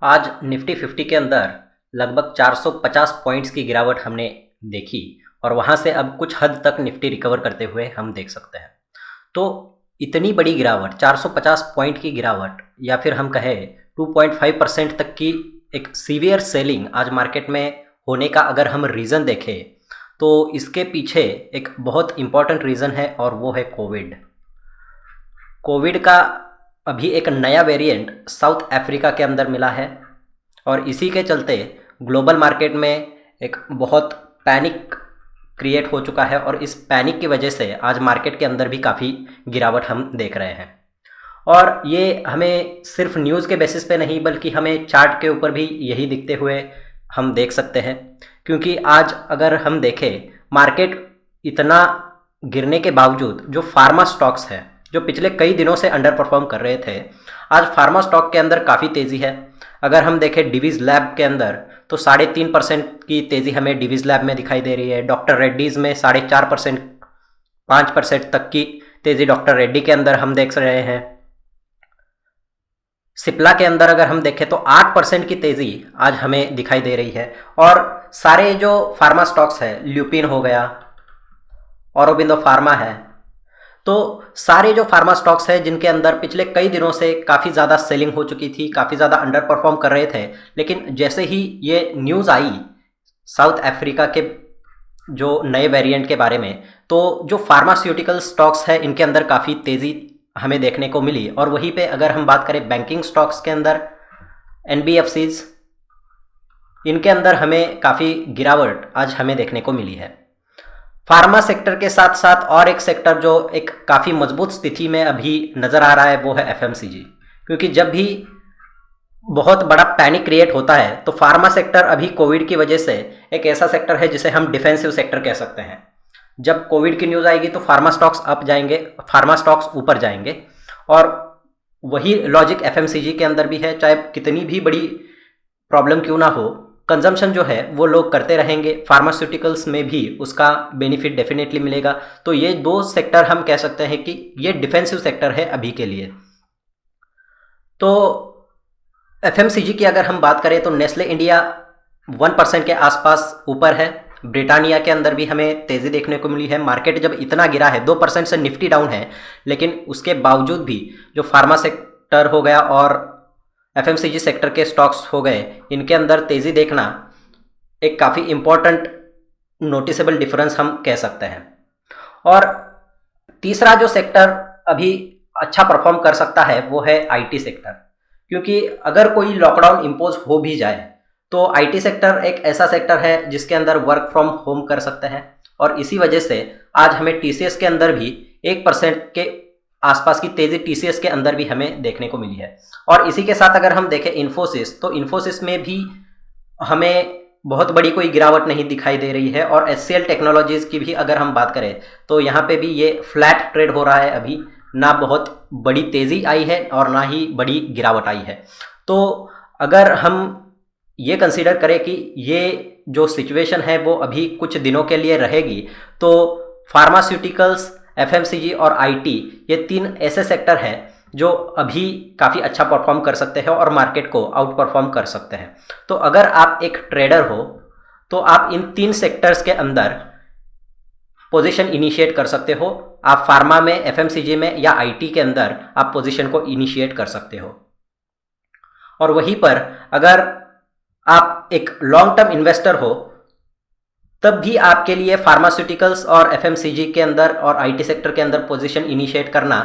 आज निफ्टी 50 के अंदर लगभग 450 पॉइंट्स की गिरावट हमने देखी और वहाँ से अब कुछ हद तक निफ्टी रिकवर करते हुए हम देख सकते हैं। तो इतनी बड़ी गिरावट 450 पॉइंट की गिरावट या फिर हम कहें 2.5% तक की एक सीवियर सेलिंग आज मार्केट में होने का अगर हम रीज़न देखें तो इसके पीछे एक बहुत इम्पॉर्टेंट रीज़न है और वो है कोविड का अभी एक नया वेरिएंट साउथ अफ्रीका के अंदर मिला है और इसी के चलते ग्लोबल मार्केट में एक बहुत पैनिक क्रिएट हो चुका है और इस पैनिक की वजह से आज मार्केट के अंदर भी काफ़ी गिरावट हम देख रहे हैं। और ये हमें सिर्फ न्यूज़ के बेसिस पे नहीं बल्कि हमें चार्ट के ऊपर भी यही दिखते हुए हम देख सकते हैं, क्योंकि आज अगर हम देखें मार्केट इतना गिरने के बावजूद जो फार्मा स्टॉक्स हैं जो पिछले कई दिनों से अंडर परफॉर्म कर रहे थे, आज फार्मा स्टॉक के अंदर काफ़ी तेज़ी है। अगर हम देखें डिवीज़ लैब के अंदर तो 3.5% की तेज़ी हमें डिवीज़ लैब में दिखाई दे रही है। डॉक्टर रेड्डीज़ में 4.5% 5% तक की तेज़ी डॉक्टर रेड्डी के अंदर हम देख रहे हैं। सिप्ला के अंदर अगर हम देखें तो 8% की तेज़ी आज हमें दिखाई दे रही है। और सारे जो फार्मा स्टॉक्स है, ल्यूपिन हो गया, औरोबिंदो फार्मा है, तो सारे जो फार्मा स्टॉक्स हैं जिनके अंदर पिछले कई दिनों से काफ़ी ज़्यादा सेलिंग हो चुकी थी, काफ़ी ज़्यादा अंडर परफॉर्म कर रहे थे, लेकिन जैसे ही ये न्यूज़ आई साउथ अफ्रीका के जो नए वेरिएंट के बारे में, तो जो फार्मास्यूटिकल स्टॉक्स है इनके अंदर काफ़ी तेज़ी हमें देखने को मिली। और वहीं पे अगर हम बात करें बैंकिंग स्टॉक्स के अंदर, एनबीएफसीज, इनके अंदर हमें काफ़ी गिरावट आज हमें देखने को मिली है। फार्मा सेक्टर के साथ साथ और एक सेक्टर जो एक काफ़ी मजबूत स्थिति में अभी नज़र आ रहा है वो है एफएमसीजी, क्योंकि जब भी बहुत बड़ा पैनिक क्रिएट होता है तो फार्मा सेक्टर अभी कोविड की वजह से एक ऐसा सेक्टर है जिसे हम डिफेंसिव सेक्टर कह सकते हैं। जब कोविड की न्यूज़ आएगी तो फार्मा स्टॉक्स अप जाएंगे, फार्मा स्टॉक्स ऊपर जाएंगे, और वही लॉजिक एफएमसीजी के अंदर भी है। चाहे कितनी भी बड़ी प्रॉब्लम क्यों ना हो, कंजम्पशन जो है वो लोग करते रहेंगे, फार्मास्यूटिकल्स में भी उसका बेनिफिट डेफिनेटली मिलेगा। तो ये दो सेक्टर हम कह सकते हैं कि ये डिफेंसिव सेक्टर है अभी के लिए। तो एफएमसीजी की अगर हम बात करें तो नेस्ले इंडिया 1% के आसपास ऊपर है। ब्रिटानिया के अंदर भी हमें तेज़ी देखने को मिली है। मार्केट जब इतना गिरा है, 2% से निफ्टी डाउन है, लेकिन उसके बावजूद भी जो फार्मा सेक्टर हो गया और एफएमसीजी सेक्टर के स्टॉक्स हो गए, इनके अंदर तेज़ी देखना एक काफ़ी इम्पॉर्टेंट नोटिसेबल डिफरेंस हम कह सकते हैं। और तीसरा जो सेक्टर अभी अच्छा परफॉर्म कर सकता है वो है आईटी सेक्टर, क्योंकि अगर कोई लॉकडाउन इम्पोज हो भी जाए तो आईटी सेक्टर एक ऐसा सेक्टर है जिसके अंदर वर्क फ्रॉम होम कर सकते हैं, और इसी वजह से आज हमें टीसीएस के अंदर भी 1% के आसपास की तेज़ी टीसीएस के अंदर भी हमें देखने को मिली है। और इसी के साथ अगर हम देखें इन्फोसिस, तो इन्फोसिस में भी हमें बहुत बड़ी कोई गिरावट नहीं दिखाई दे रही है। और एचसीएल टेक्नोलॉजीज़ की भी अगर हम बात करें तो यहाँ पे भी ये फ्लैट ट्रेड हो रहा है, अभी ना बहुत बड़ी तेज़ी आई है और ना ही बड़ी गिरावट आई है। तो अगर हम ये कंसीडर करें कि ये जो सिचुएशन है वो अभी कुछ दिनों के लिए रहेगी, तो फार्मास्यूटिकल्स, एफएमसीजी और आईटी, ये तीन ऐसे सेक्टर हैं जो अभी काफ़ी अच्छा परफॉर्म कर सकते हैं और मार्केट को आउट परफॉर्म कर सकते हैं। तो अगर आप एक ट्रेडर हो तो आप इन तीन सेक्टर्स के अंदर पोजीशन इनिशिएट कर सकते हो। आप फार्मा में, एफएमसीजी में या आईटी के अंदर आप पोजीशन को इनिशिएट कर सकते हो। और वहीं पर अगर आप एक लॉन्ग टर्म इन्वेस्टर हो तब भी आपके लिए फार्मास्यूटिकल्स और एफएमसीजी के अंदर और आईटी सेक्टर के अंदर पोजीशन इनिशिएट करना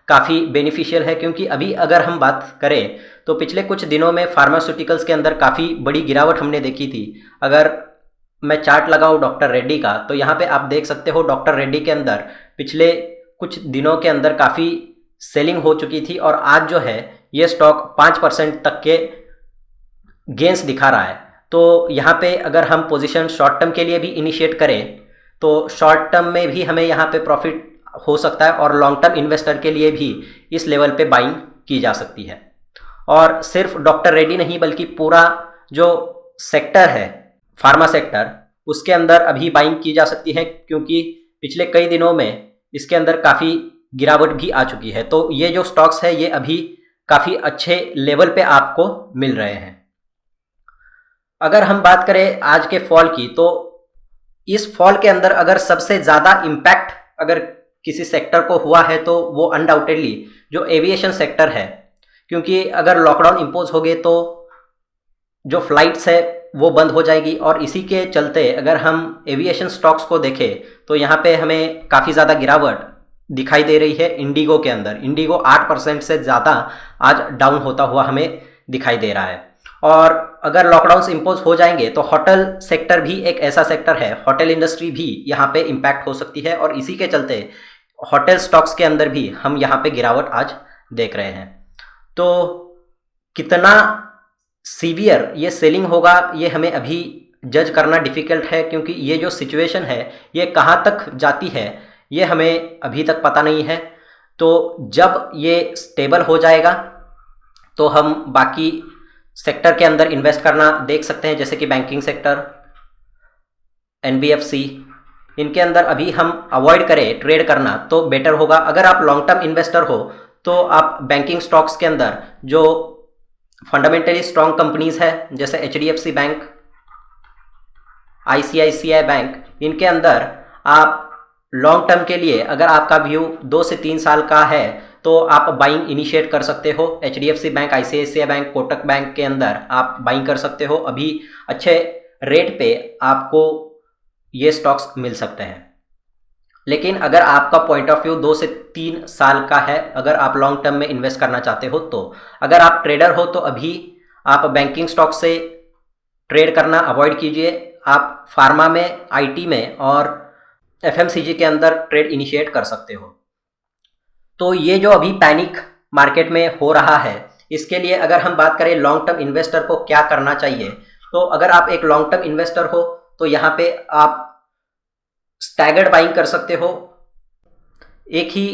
काफ़ी बेनिफिशियल है, क्योंकि अभी अगर हम बात करें तो पिछले कुछ दिनों में फार्मास्यूटिकल्स के अंदर काफ़ी बड़ी गिरावट हमने देखी थी। अगर मैं चार्ट लगाऊँ डॉक्टर रेड्डी का, तो यहाँ पे आप देख सकते हो डॉक्टर रेड्डी के अंदर पिछले कुछ दिनों के अंदर काफ़ी सेलिंग हो चुकी थी और आज जो है ये स्टॉक 5% तक के गेंस दिखा रहा है। तो यहाँ पे अगर हम पोजीशन शॉर्ट टर्म के लिए भी इनिशिएट करें तो शॉर्ट टर्म में भी हमें यहाँ पे प्रॉफिट हो सकता है और लॉन्ग टर्म इन्वेस्टर के लिए भी इस लेवल पे बाइंग की जा सकती है। और सिर्फ डॉक्टर रेड्डी नहीं बल्कि पूरा जो सेक्टर है फार्मा सेक्टर, उसके अंदर अभी बाइंग की जा सकती है, क्योंकि पिछले कई दिनों में इसके अंदर काफ़ी गिरावट भी आ चुकी है। तो ये जो स्टॉक्स है ये अभी काफ़ी अच्छे लेवल पे आपको मिल रहे हैं। अगर हम बात करें आज के फॉल की, तो इस फॉल के अंदर अगर सबसे ज़्यादा इम्पैक्ट अगर किसी सेक्टर को हुआ है तो वो अनडाउटेडली जो एविएशन सेक्टर है, क्योंकि अगर लॉकडाउन इम्पोज हो गए तो जो फ्लाइट्स है वो बंद हो जाएगी। और इसी के चलते अगर हम एविएशन स्टॉक्स को देखें तो यहाँ पे हमें काफ़ी ज़्यादा गिरावट दिखाई दे रही है। इंडिगो के अंदर इंडिगो 8% से ज़्यादा आज डाउन होता हुआ हमें दिखाई दे रहा है। और अगर लॉकडाउन इम्पोज हो जाएंगे तो होटल सेक्टर भी एक ऐसा सेक्टर है, होटल इंडस्ट्री भी यहाँ पे इम्पैक्ट हो सकती है। और इसी के चलते होटल स्टॉक्स के अंदर भी हम यहाँ पे गिरावट आज देख रहे हैं। तो कितना सीवियर ये सेलिंग होगा ये हमें अभी जज करना डिफ़िकल्ट है, क्योंकि ये जो सिचुएशन है ये कहाँ तक जाती है ये हमें अभी तक पता नहीं है। तो जब ये स्टेबल हो जाएगा तो हम बाकी सेक्टर के अंदर इन्वेस्ट करना देख सकते हैं, जैसे कि बैंकिंग सेक्टर, एनबीएफसी, इनके अंदर अभी हम अवॉइड करें ट्रेड करना तो बेटर होगा। अगर आप लॉन्ग टर्म इन्वेस्टर हो तो आप बैंकिंग स्टॉक्स के अंदर जो फंडामेंटली स्ट्रॉन्ग कंपनीज है जैसे एचडीएफसी बैंक, आईसीआईसीआई बैंक, इनके अंदर आप लॉन्ग टर्म के लिए अगर आपका व्यू 2 से 3 साल का है तो आप बाइंग इनिशिएट कर सकते हो। HDFC bank, ICICI bank, Kotak bank के अंदर आप बाइंग कर सकते हो। अभी अच्छे रेट पे आपको ये स्टॉक्स मिल सकते हैं। लेकिन अगर आपका पॉइंट ऑफ व्यू 2 से 3 साल का है, अगर आप लॉन्ग टर्म में इन्वेस्ट करना चाहते हो, तो अगर आप ट्रेडर हो तो अभी आप बैंकिंग स्टॉक से ट्रेड करना अवॉइड कीजिए। आप फार्मा में, आईटी में और एफएमसीजी के अंदर ट्रेड इनिशिएट कर सकते हो। तो ये जो अभी पैनिक मार्केट में हो रहा है, इसके लिए अगर हम बात करें लॉन्ग टर्म इन्वेस्टर को क्या करना चाहिए, तो अगर आप एक लॉन्ग टर्म इन्वेस्टर हो तो यहाँ पे आप स्टैगर्ड बाइंग कर सकते हो। एक ही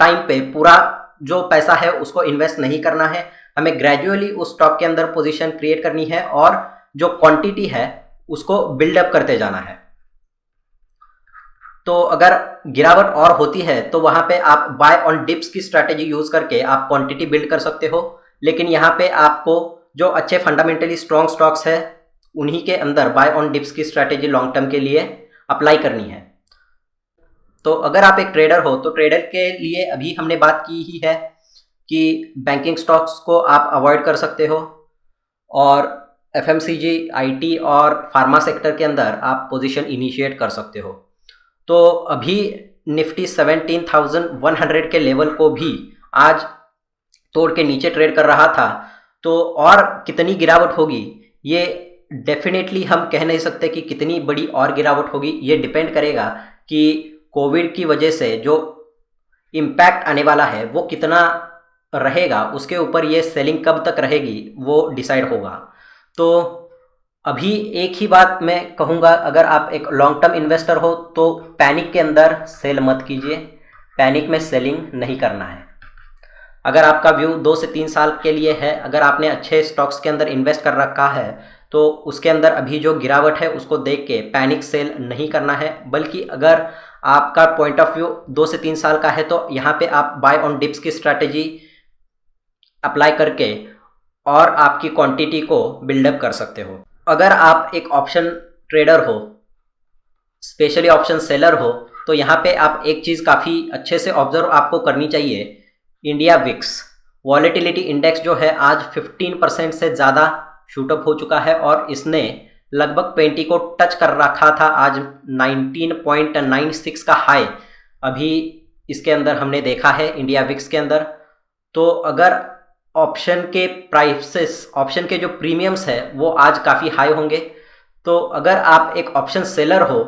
टाइम पे पूरा जो पैसा है उसको इन्वेस्ट नहीं करना है, हमें ग्रेजुअली उस स्टॉक के अंदर पोजीशन क्रिएट करनी है और जो क्वांटिटी है उसको बिल्डअप करते जाना है। तो अगर गिरावट और होती है तो वहां पे आप बाय ऑन डिप्स की स्ट्रैटेजी यूज करके आप क्वांटिटी बिल्ड कर सकते हो। लेकिन यहाँ पे आपको जो अच्छे फंडामेंटली स्ट्रॉन्ग स्टॉक्स है उन्हीं के अंदर बाय ऑन डिप्स की स्ट्रैटेजी लॉन्ग टर्म के लिए अप्लाई करनी है। तो अगर आप एक ट्रेडर हो तो ट्रेडर के लिए अभी हमने बात की ही है कि बैंकिंग स्टॉक्स को आप अवॉइड कर सकते हो और एफएमसीजी, आईटी और फार्मा सेक्टर के अंदर आप पोजीशन इनिशिएट कर सकते हो। तो अभी निफ्टी 17,100 के लेवल को भी आज तोड़ के नीचे ट्रेड कर रहा था। तो और कितनी गिरावट होगी ये डेफिनेटली हम कह नहीं सकते कि कितनी बड़ी और गिरावट होगी। ये डिपेंड करेगा कि कोविड की वजह से जो इम्पैक्ट आने वाला है वो कितना रहेगा, उसके ऊपर ये सेलिंग कब तक रहेगी वो डिसाइड होगा। तो अभी एक ही बात मैं कहूँगा, अगर आप एक लॉन्ग टर्म इन्वेस्टर हो तो पैनिक के अंदर सेल मत कीजिए, पैनिक में सेलिंग नहीं करना है। अगर आपका व्यू 2 से 3 साल के लिए है, अगर आपने अच्छे स्टॉक्स के अंदर इन्वेस्ट कर रखा है तो उसके अंदर अभी जो गिरावट है उसको देख के पैनिक सेल नहीं करना है। बल्कि अगर आपका पॉइंट ऑफ व्यू 2 से 3 साल का है तो यहाँ पे आप बाय ऑन डिप्स की स्ट्रैटेजी अप्लाई करके और आपकी क्वांटिटी को बिल्डअप कर सकते हो। अगर आप एक ऑप्शन ट्रेडर हो, स्पेशली ऑप्शन सेलर हो, तो यहाँ पे आप एक चीज़ काफ़ी अच्छे से ऑब्जर्व आपको करनी चाहिए। इंडिया विक्स वॉलेटिलिटी इंडेक्स जो है आज 15% से ज़्यादा शूटअप हो चुका है और इसने लगभग 20 को टच कर रखा था। आज 19.96 का हाई अभी इसके अंदर हमने देखा है इंडिया विक्स के अंदर। तो अगर ऑप्शन के प्राइसेस, ऑप्शन के जो प्रीमियम्स है वो आज काफ़ी हाई होंगे। तो अगर आप एक ऑप्शन सेलर हो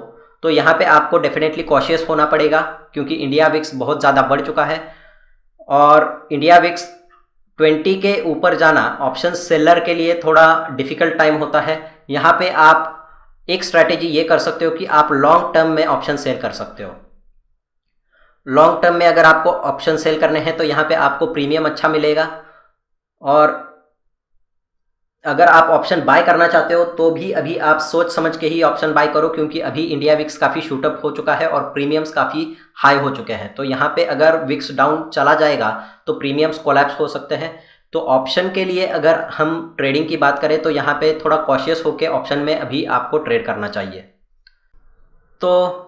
तो यहाँ पे आपको डेफिनेटली कॉशियस होना पड़ेगा, क्योंकि इंडिया विक्स बहुत ज़्यादा बढ़ चुका है और इंडिया विक्स 20 के ऊपर जाना ऑप्शन सेलर के लिए थोड़ा डिफ़िकल्ट टाइम होता है। यहाँ पे आप एक स्ट्रैटेजी ये कर सकते हो कि आप लॉन्ग टर्म में ऑप्शन सेल कर सकते हो। लॉन्ग टर्म में अगर आपको ऑप्शन सेल करने हैं तो यहाँ पे आपको प्रीमियम अच्छा मिलेगा। और अगर आप ऑप्शन बाय करना चाहते हो तो भी अभी आप सोच समझ के ही ऑप्शन बाय करो, क्योंकि अभी इंडिया विक्स काफ़ी शूटअप हो चुका है और प्रीमियम्स काफ़ी हाई हो चुके हैं। तो यहाँ पे अगर विक्स डाउन चला जाएगा तो प्रीमियम्स कोलैप्स हो सकते हैं। तो ऑप्शन के लिए अगर हम ट्रेडिंग की बात करें तो यहाँ पे थोड़ा कॉशियस होकर ऑप्शन में अभी आपको ट्रेड करना चाहिए। तो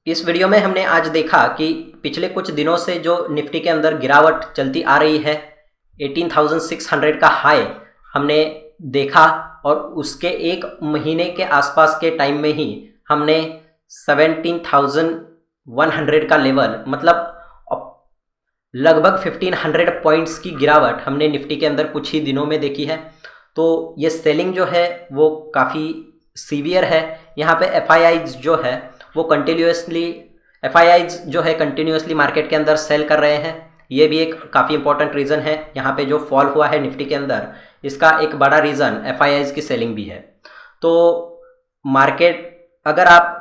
इस वीडियो में हमने आज देखा कि पिछले कुछ दिनों से जो निफ्टी के अंदर गिरावट चलती आ रही है, 18,600 का हाई हमने देखा और उसके एक महीने के आसपास के टाइम में ही हमने 17,100 का लेवल, मतलब लगभग 1500 पॉइंट्स की गिरावट हमने निफ्टी के अंदर कुछ ही दिनों में देखी है। तो ये सेलिंग जो है वो काफ़ी सीवियर है। यहाँ पे एफआईआईज जो है वो कंटिन्यूसली मार्केट के अंदर सेल कर रहे हैं। ये भी एक काफ़ी इंपॉर्टेंट रीज़न है। यहाँ पे जो फॉल हुआ है निफ्टी के अंदर, इसका एक बड़ा रीज़न एफआईआईज की सेलिंग भी है। तो मार्केट, अगर आप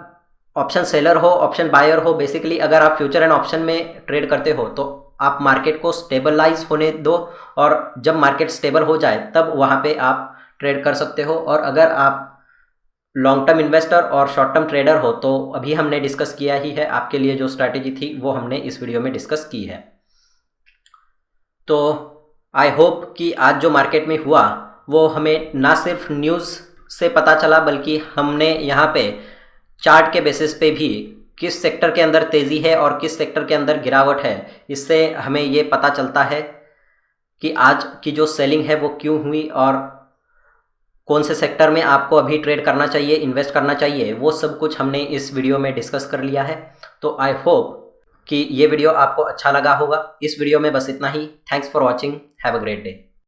ऑप्शन सेलर हो, ऑप्शन बायर हो, बेसिकली अगर आप फ्यूचर एंड ऑप्शन में ट्रेड करते हो तो आप मार्केट को स्टेबलाइज होने दो और जब मार्केट स्टेबल हो जाए तब वहाँ पे आप ट्रेड कर सकते हो। और अगर आप लॉन्ग टर्म इन्वेस्टर और शॉर्ट टर्म ट्रेडर हो तो अभी हमने डिस्कस किया ही है, आपके लिए जो स्ट्रैटेजी थी वो हमने इस वीडियो में डिस्कस की है। तो आई होप कि आज जो मार्केट में हुआ वो हमें ना सिर्फ न्यूज़ से पता चला, बल्कि हमने यहाँ पे चार्ट के बेसिस पे भी किस सेक्टर के अंदर तेज़ी है और किस सेक्टर के अंदर गिरावट है, इससे हमें ये पता चलता है कि आज की जो सेलिंग है वो क्यों हुई और कौन से सेक्टर में आपको अभी ट्रेड करना चाहिए, इन्वेस्ट करना चाहिए, वो सब कुछ हमने इस वीडियो में डिस्कस कर लिया है। तो आई होप कि ये वीडियो आपको अच्छा लगा होगा। इस वीडियो में बस इतना ही। Thanks for watching. Have a great day.